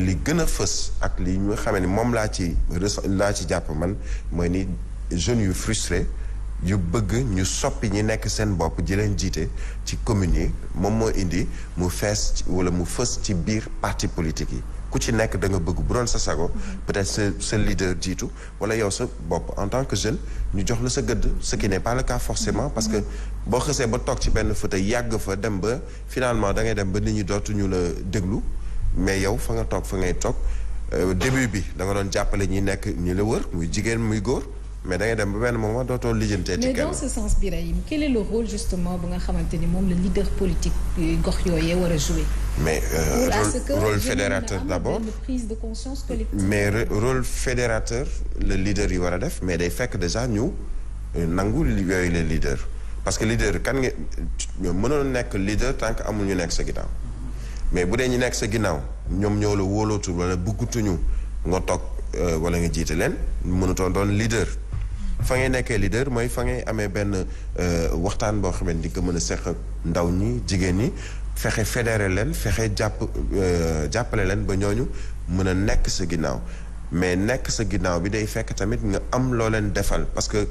mais li gën a fës ak li ñu xamee ni moom laa ci jàpp man mooy ni jeunes yu frustré yu bëgg ñu soppi ñi nekk seen bopp ji leen jiite ci communes yi moom moo indi mu fees wala mu fës ci biir parti politique yi ku ci nekk da nga bëgg bu doon sa sago peut-être sa leader jiitu wala yow sa bopp en tant que jeune ñu jox la sa gëdd ce qui n'est pas le cas forcément parce que boo xësee ba toog ci benn fauteuil yàgg fa dem ba finalement da ngay dem ba nit ñi dootuñu la déglu mais yow fa nga toog fa ngay toog début bi da nga doon jàppale ñi nekk ñi la wër muy jigéen muy góor mais da ngay dem ba benn moment dootoo lijjantee ci kenn. mais dans ce sens Birahim quel est le rôle justement bu nga xamante ni moom le leader politique gox yooyee war a jouer. mais rôle fédérateur d'abord une prise de conscience collective. mais rôle fédérateur le leader yi war a def mais day fekk déjà ñu nangu yooyu les leaders parce que leader kan nga mënoon nekk leader tant que amul ñu nekk sa ginnaaw mais bu dee ñu nekk sa ginnaaw ñoom ñoo la wóolootul wala bëggatuñu nga toog wala nga jiite leen mënutoon doon leader. fa ngay nekkee leader mooy fa ngay amee benn waxtaan boo xamante ni nga mën a seq ndaw ñi jigéen ñi fexe fédéré leen fexe jàppale leen ba ñooñu mën a nekk sa ginnaaw mais nekk sa ginnaaw bi day fekk tamit nga am loo leen defal parce que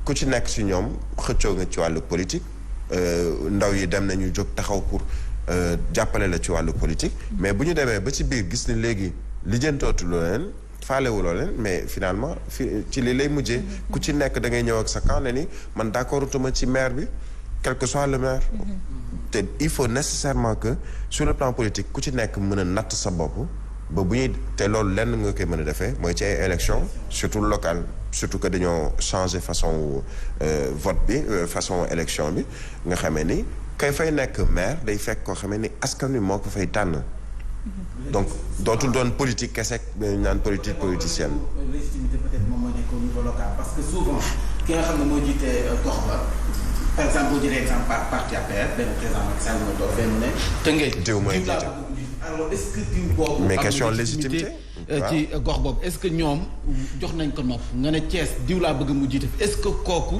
ku ci nekk si ñoom xëccoo nga ci wàllu politique ndaw yi dem nañu jóg taxaw pour jàppale la ci wàllu politique mais bu ñu demee ba ci biir gis ni léegi lijjantootu loo leen faalewuloo leen mais finalement ci li lay mujjee ku ci nekk da ngay ñëw ak sa camp ne ni man d'accord utuma ci maire bi quel que soit le maire te il faut nécessairement que sur le plan politique ku ci nekk mën a natt sa bopp ba bu ñuy te loolu lenn nga koy mën a defee mooy ci ay élection surtout locale surtout que dañoo changer façon vote bi façon élection bi nga xamee ni kay fay nekk maire day fekk koo xamee ni askan wi moo ko fay tànn donc dootul doon politique kese naan politique politicienne. légitimité peut-être moom moo nekk au niveau local parce que souvent ki nga xam ne moo jiite gox ba par exemple boo jëlee exemple parti APR benn président Macky Sall moo toog fenn ne Tëngéej. diw mooy jiite alors est-ce que diw boobu. mais question légitimité ci gox boobu est-ce que ñoom jox nañ ko nopp nga ne Thiès diw laa bëgg mu jiite est-ce que kooku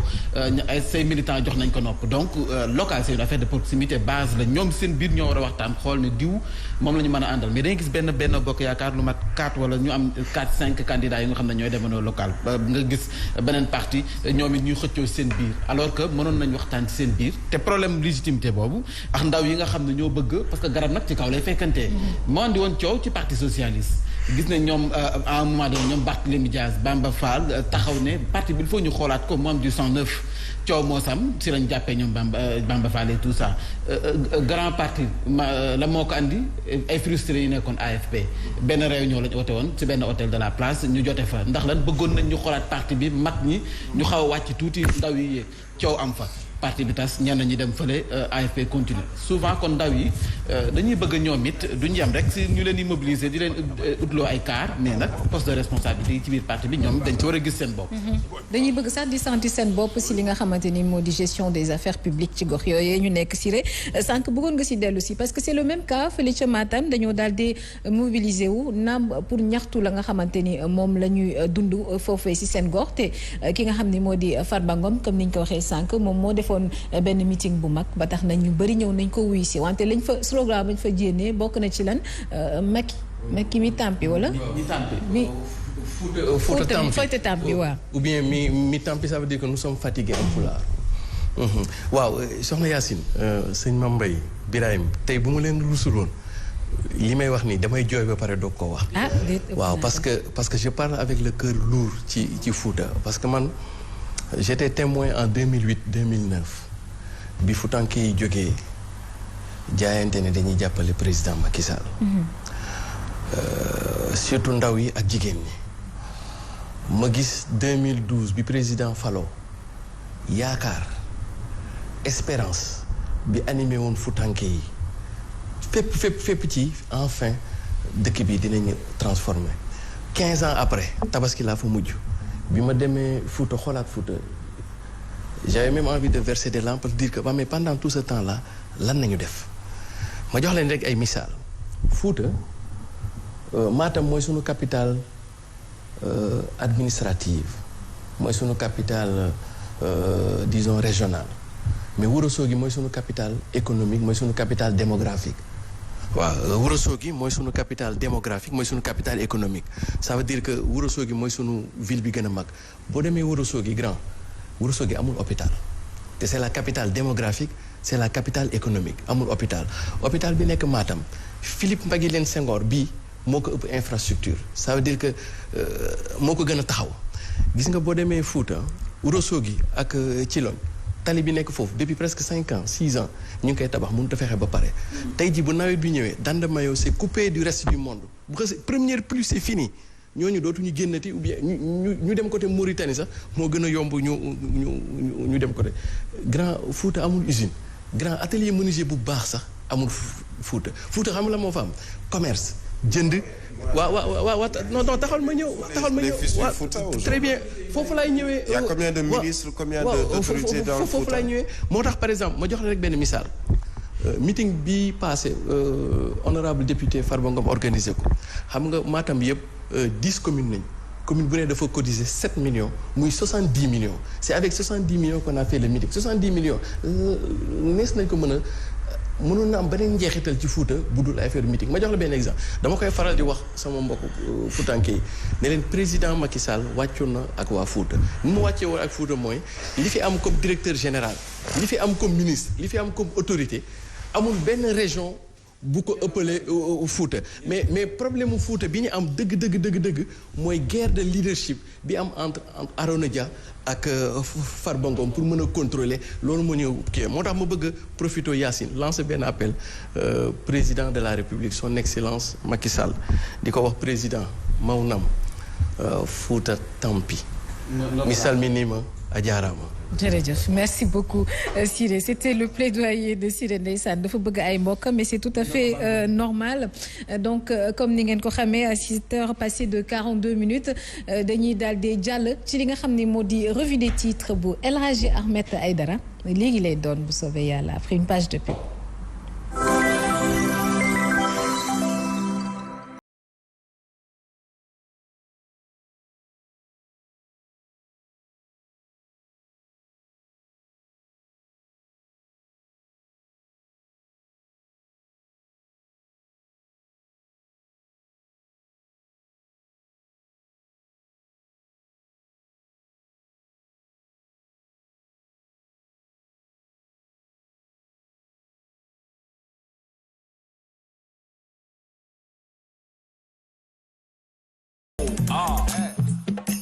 ay say militants jox nañ ko nopp donc local c'est une affaire de proximité base la ñoom seen biir ñoo war a waxtaan xool ne diw moom la ñu mën a àndal mais dañuy gis benn bokk yaakaar lu mat 4 wala ñu am 4-5 candidats yi nga xam ne ñooy demandoo local nga gis beneen parti ñoom it ñuy xëccoo seen biir alors que mënoon nañ waxtaan ci seen biir te problème légitimité boobu ak ndaw yi nga xam ne ñoo bëgg parce que garab nag ci kaw lay fekkantee moo andi woon coow ci parti socialiste gis nañ ñoom à un moment donné ñoom Barthélémy Dias Bamba Fall taxaw ne parti bi il faut ñu xoolaat ko mu am du 109 coow moo sam si lañ jàppee ñoom Bamba Fall et tout ça grand parti la moo ko andi ay frustrés yu nekkoon AFP benn réunion lañ oote woon ci benn hôtel de la place ñu jote fa ndax lan bëggoon nañ ñu xoolaat parti bi mag ñi ñu xaw a wàcc tuuti ndaw yi yéeg coow am fa parti bi tas ñenn ñi dem fële AFP continue souvent kon ndaw yi dañuy bëgg ñoom it duñu yem rek si ñu leen di mobiliser di leen utloo ay car mais nag poste de responsabilité yi ci biir parti bi ñoom dañ ci war a gis seen bopp. dañuy bëgg sax di sentir seen bopp si li nga xamante ni moo di gestion des affaires publiques ci gox yooyu ñu nekk si rek sànq bëggoon nga si dellu si parce que c'est le même cas fële ca Matam dañoo daal di mobiliser wu naam pour ñaxtu la nga xamante ni moom la ñuy dund foofee si seen gox te ki nga xam ni moo di Farba Ngom comme ni ñu ko waxee sànq moom moo defoon benn meeting bu mag ba tax na ñu bëri ñëw nañ ko wuy si wante lañ fa slogan bañ fa jénnee bokk na ci lan Macky mi tampi wala mi Fouta tampi waaw ou bien mi tampi ça veut dire que nous sommes fatigués en pulaar waaw soxna Yacine sëñ Mame Mbaye Birahim tey bu ma leen rusuloon li may wax nii damay jooy ba pare doog koo wax waaw parce que je parle avec le cœur lourd ci Fouta parce que man j'étais témoin en 2008-2009 bi Foutanké yi jógee jaayante ne dañuy jàppale président Macky Sall. Surtout ndaw yi ak jigéen ñi ma gis 2012 bi président Falo yaakaar espérance bi animé woon Foutanké yi fépp ci enfin dëkk bi dinañu transformer 15 ans après tabaski laa fa mujj bi ma demee Fouta xoolaat Fouta j'avais même envie de verser des larmes pour dire que mais pendant tout ce temps là lan nañu def ma jox leen rek ay misaal Fouta Matam mooy sunu capitale administrative mooy sunu capitale disons régionale mais Ourossogui mooy sunu capitale économique mooy sunu capitale démographique waaw Ourossogui mooy sunu capitale démographique mooy sunu capitale économique ça veut dire que Ourossogui mooy sunu ville bi gën a mag boo demee Ourossogui Ourossogui amul hôpital te c'est la capitale démographique c'est la capitale économique amul hôpital bi nekk Matam Philippe Maguilène Senghor bii moo ko ëpp infrastructure ça veut dire que moo ko gën a taxaw gis nga boo demee Fouta Ourossogui ak Thilogne tali bi nekk foofu depuis presque 5 ans 6 ans ñu ngi koy tabax mënut a fexe ba pare. tey jii bu nawet bi ñëwee Dandamayo c'est coupé du reste du monde bu ko première pluie c'est fini ñooñu dootuñu génnati ou bien ñu dem côté Mauritanie sax moo gën a yomb ñu dem côté Grand Fouta amul usine grand atelier menuisier bu baax sax amul Fouta xam nga la moo fa am commerce jënd. waaw non taxal ma ñëw. waaw très bien foofu laay ñëwee. y a combien de ministres combien d'autorités dans le Fouta foofu laay ñëwee moo tax par exemple ma jox la rek benn misaal meeting bi passé honorable député Farba Ngom organisé ko xam nga Matam bi yëpp 10 communes nañ commune bu ne dafa cotiser 7 millions muy 70 millions c'est avec 70 millions qu'on a fait le meeting 70 millions nees nañ ko mënoon na am beneen njeexital ci Fouta bu dul affaire meeting ma jox la benn exemple dama koy faral di wax sama mbokk Foutanké yi ne leen président Macky Sall wàccoon na ak waa Fouta ni mu wàccee woon ak Fouta mooy li fi am comme directeur général li fi am comme ministre li fi am comme autorité amul benn région bu ko ëppalee Fouta mais problème mu Fouta bi ñu am dëgg mooy guerre de leadership bi am entre Arona Dia ak Farba Ngom pour mën a contrôler loolu moo ñëw kii moo tax ma bëgg a profité Yacine lancer benn appel président de la République son excellence Macky Sall di ko wax président mawnam Fouta tampi mi salminima a jaaraama. jërëjëf merci beaucoup Siré c'était le plaidoyer de Siré ndeysaan dafa bëgg ay mbokk mais c'est tout à fait normal donc comme ni ngeen ko xamee à 6h passées de 42 minutes dañuy daal di jàll ci li nga xam ne moo di revue des titres bu El Hadji Ahmed Aïdara léegi lay doon bu soobee yàlla après une page de pub.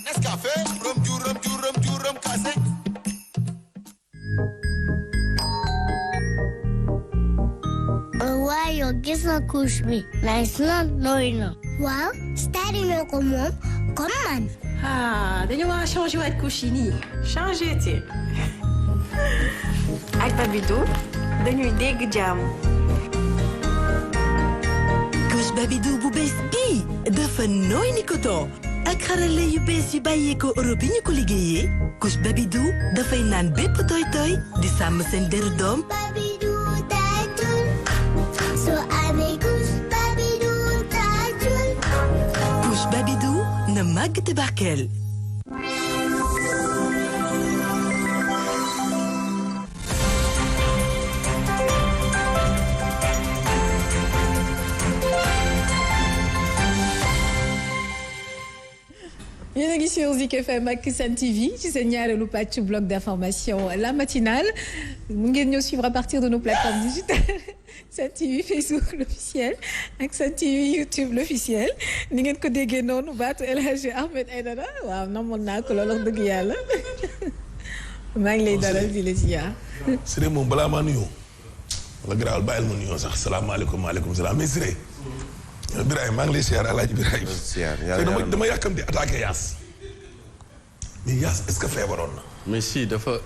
Nescafé, rum kase. Waaw gis nga couche bi nice na nooy na. waaw stari na ko moom comme man. dañu war a changer waat couche yi nii changer te ak Babidou dañuy dégg jàmm. couche Babidou bu bees bii dafa nooy ni coton ak xarale yu bees yu bàyyeekoo Europe yi ñu ko liggéeyee couche Babidou dafay naan bépp tooy tooy di sàmm seen deru doom. Babidou tàccul soo amee couche Babidou tàccul. couche Babidou na màgg te barkeel. yéen a ngi sur Zik FM ak Sen TV ci seen ñaareelu pàcc bloc d'information la matinale mu ngeen ñëw suivre à partir de nos plateformes digitales Sen TV Facebook l'officiel ak Sen TV YouTube l'officiel ni ngeen ko déggee noonu baatu El Hadji Ahmed Aïdara waaw namoon naa ko loolu wax dëgg yàlla maa ngi lay dalal di la ziar. Siré moom balaa maa nuyoo wala garaawal bàyyil ma nuyoo sax salaamaaleykum maaleykum salaam mais Siré Birahim maa ngi lay siyaar Alaaji Birahim dama yàkkam di attaqué Yaas mais Yaas est-ce que feebaroon na. mais si dafa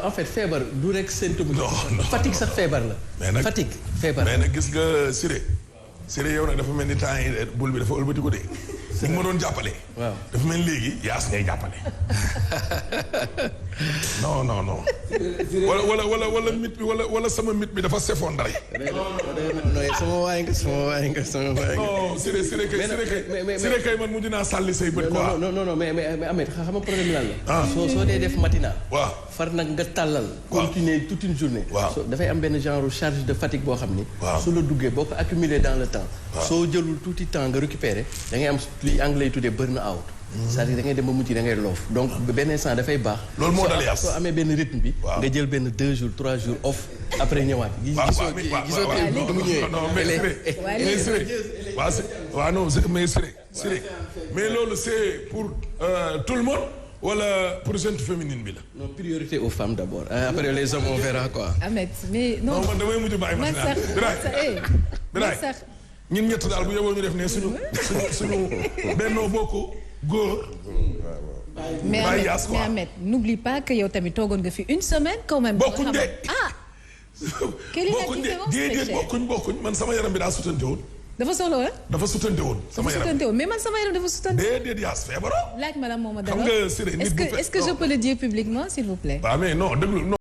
en fait feebar du rek symptôme. non fatigue sax feebar la. mais nag fatigue feebar mais nag gis nga Siré yow nag dafa mel ni temps yi bul bi dafa ëlbati ko de. ni ma doon jàppale. waaw dafa mel léegi yaas ngay jàppale. non. wala mit bi wala sama mit bi dafa s'effondré. non sama waay nga. non Siré kay man mujj naa sàlli say bët quoi. non mais Ahmed xam nga problème lan la. soo dee def matinal. waaw far nag nga tàllal. continuer toute une journée. waaw dafay am benn genre charge de fatigue boo xam ni. su la duggee boo ko accumuler dans le temps. soo jëlul tuuti temps nga récupérer da ngay am li anglais yi tuddee burn out. c'est-à-dire da ngay dem ba mujj da ngay loof donc benn instant dafay baax. loolu moo dal yaas soo amee benn rythme bi. nga jël benn 2 jours 3 jours off après ñëwaat. gisoo kii bi mu ñëwee. non mais Siré mais loolu c'est pour tout le monde wala pour gente féminine bi la. non priorité aux femmes d'abord après les hommes on verra quoi. Ahmed mais non man damay mujj bàyyi ma Biraye ñun ñett daal bu yeboo ñu def ne suñu bennoo bokk góor. mais Ahmed n'oublie pas que yow tamit toogoon nga fi une semaine quand même. bokkuñ de quelle est la différence bokkuñ man sama yaram bi daa sutante woon. dafa solo dafa sutante woon sama yaram mais man sama yaram dafa sutante. déedéet yaas feebaroo. laaj ma la moom a xam nga Siré nit bu est-ce que je peux le dire publiquement s'il vous plaît. mais non déglu non.